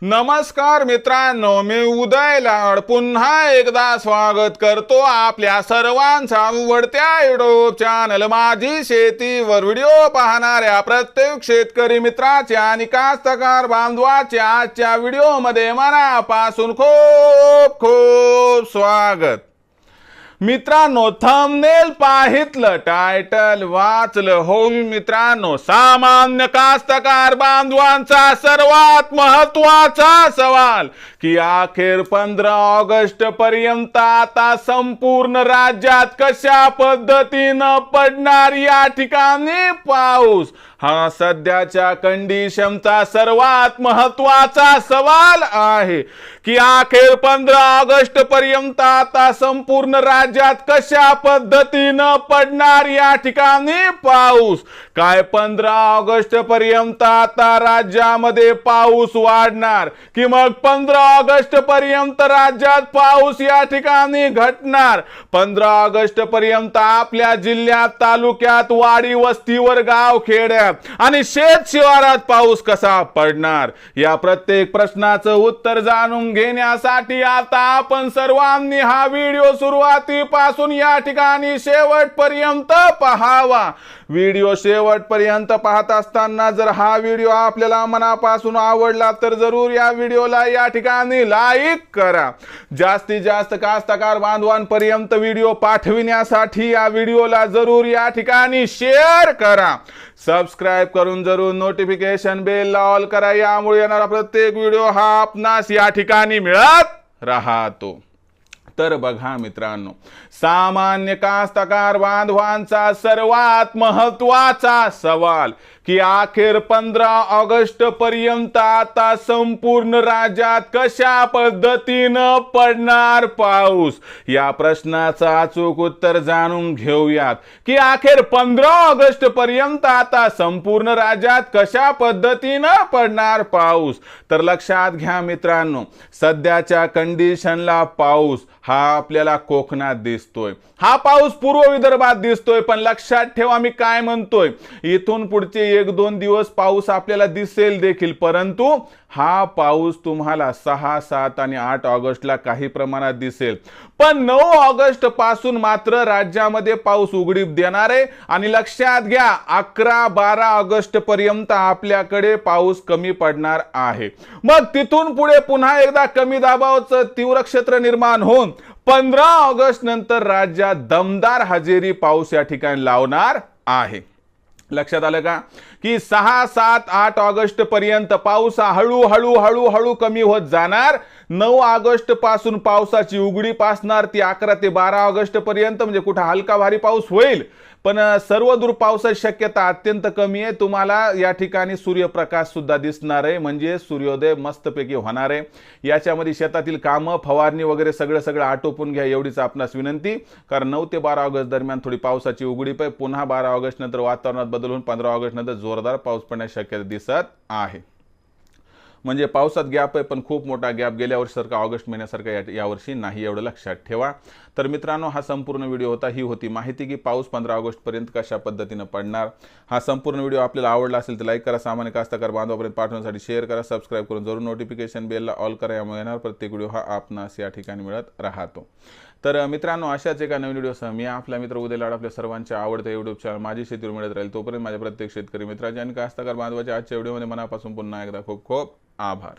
नमस्कार मित्रांनो, मी उदय लाड पुन्हा एकदा स्वागत करतो आपल्या सर्वांच्या आवडत्या युट्यूब चॅनल माझी शेतीवर व्हिडिओ पाहणाऱ्या प्रत्येक शेतकरी मित्राच्या आणि कास्तकार बांधवाच्या आजच्या व्हिडिओमध्ये मनापासून खूप खूप स्वागत। मित्रांनो, थंबनेल पाहितलं, टायटल वाचलं हो मित्रांनो, सामान्य कास्तकार बांधवांचा सर्वात महत्त्वाचा सवाल की अखेर 15 ऑगस्ट पर्यंत आता संपूर्ण राज्यात कशा पद्धतीनं पडणार या ठिकाणी पाऊस, हा सध्याच्या कंडिशनचा सर्वात महत्त्वाचा सवाल आहे की अखेर 15 ऑगस्ट पर्यंत आता संपूर्ण राज्यात कशा पद्धतीनं पडणार या ठिकाणी पाऊस। काय 15 ऑगस्ट पर्यंत आता राज्यामध्ये पाऊस वाढणार की मग 15 ऑगस्ट पर्यंत राज्यात पाऊस या ठिकाणी घटणार? 15 ऑगस्ट पर्यंत आपल्या जिल्ह्यात, तालुक्यात, वाडी वस्तीवर, गाव खेड्यात आणि शेत शिवारात पाऊस कसा पडणार? या प्रत्येक प्रश्नाचं उत्तर जाणून घेण्यासाठी आता आपण सर्वांनी हा व्हिडिओ सुरुवातीपासून या ठिकाणी शेवटपर्यंत पाहावा। व्हिडिओ शेवटपर्यंत पाहत असताना जर हा व्हिडिओ आपल्याला मनापासून आवडला तर जरूर या व्हिडिओला या ठिकाणी लाईक करा। जास्तीत जास्त कास्तकार बांधवांपर्यंत व्हिडिओ पाठविण्यासाठी या व्हिडिओला जरूर या ठिकाणी शेअर करा। सबस्क्राइब करून जरूर नोटिफिकेशन बेल ऑल करा, यामुळे येणारा प्रत्येक व्हिडिओ हा आपणास या ठिकाणी मिळत राहतो। तर बघा मित्रांनो, सामान्य कास्तकार बांधवांचा सर्वात महत्त्वाचा सवाल की अखेर 15 ऑगस्ट पर्यंत आता संपूर्ण राज्यात कशा पद्धतीनं पडणार पाऊस? या प्रश्नाचं अचूक उत्तर जाणून घेऊयात की अखेर 15 ऑगस्ट पर्यंत आता संपूर्ण राज्यात कशा पद्धतीनं पडणार पाऊस। तर लक्षात घ्या मित्रांनो, सध्याच्या कंडिशनला पाऊस हा आपल्याला कोकणात दिसतोय, हा पाऊस पूर्व विदर्भात दिसतोय, पण लक्षात ठेवा मी काय म्हणतोय, इथून पुढचे 1-2 दिवस पाऊस आपल्याला दिसेल देखील, परंतु हा पाऊस तुम्हाला 6, 7 आणि 8 ऑगस्टला काही प्रमाणात दिसेल, पण 9 ऑगस्ट पासून मात्र राज्यामध्ये पाऊस उघडीप देणार आहे। आणि लक्षात घ्या, 11-12 ऑगस्ट पर्यंत आपल्याकडे पाऊस कमी पडणार आहे। मग तिथून पुढे पुन्हा एकदा कमी दाबाचं तीव्र क्षेत्र निर्माण होऊन 15 ऑगस्ट नंतर राज्यात दमदार हजेरी पाऊस या ठिकाणी लावणार आहे। लक्षात आलं का की 6, 7, 8 ऑगस्ट पर्यंत पाऊस हळूहळू कमी होत जाणार। 9 ऑगस्ट पासून पावसाची उघडीप असणार, ती 11 ते 12 ऑगस्ट पर्यंत, म्हणजे कुठे हलका भारी पाऊस होईल, पण सर्वदूर पावसाची शक्यता अत्यंत कमी आहे। तुम्हाला या ठिकाणी सूर्यप्रकाश सुद्धा दिसणार आहे, म्हणजे सूर्योदय मस्तपैकी होणार आहे। याच्यामध्ये शेतातील कामं, फवारणी वगैरे सगळं आटोपून घ्या, एवढीच आपणास विनंती, कारण 9 ते 12 ऑगस्ट दरम्यान थोडी पावसाची उघडीप आहे। पुन्हा 12 ऑगस्ट नंतर वातावरणात बदल होऊन 15 ऑगस्ट नंतर जोरदार पाऊस पडण्याची शक्यता दिसत आहे। म्हणजे पावसात गॅप आहे, पण खूप मोठा गॅप गेल्या वर्षीसारखा ऑगस्ट महिन्यासारखा यावर्षी नाही, एवढं लक्षात ठेवा। तर मित्रांनो, हा संपूर्ण व्हिडिओ होता, ही होती माहिती की पाऊस 15 ऑगस्ट पर्यंत कशा पद्धतीने पडणार। हा संपूर्ण व्हिडिओ आपल्याला आवडला असेल तर लाईक करा, सामान्य कास्तकार बांधवापर्यंत पाठवण्यासाठी शेअर करा, सबस्क्राइब करून जरूर नोटिफिकेशन बेलला ऑल करा, यामुळे येणार प्रत्येक व्हिडिओ हा आपणास या ठिकाणी मिळत राहतो। तर मित्रांनो, अशाच एका नवीन व्हिडिओसह मी आपला मित्र उदय लाड आपल्या सर्वांच्या आवडत्या युट्यूब चॅनल माझी शेतीवर मिळत राहील। तोपर्यंत माझ्या प्रत्येक शेतकरी मित्रांच्या आणि कास्तकार बांधवाच्या आजच्या व्हिडिओमध्ये मनापासून पुन्हा एकदा खूप खूप आभार।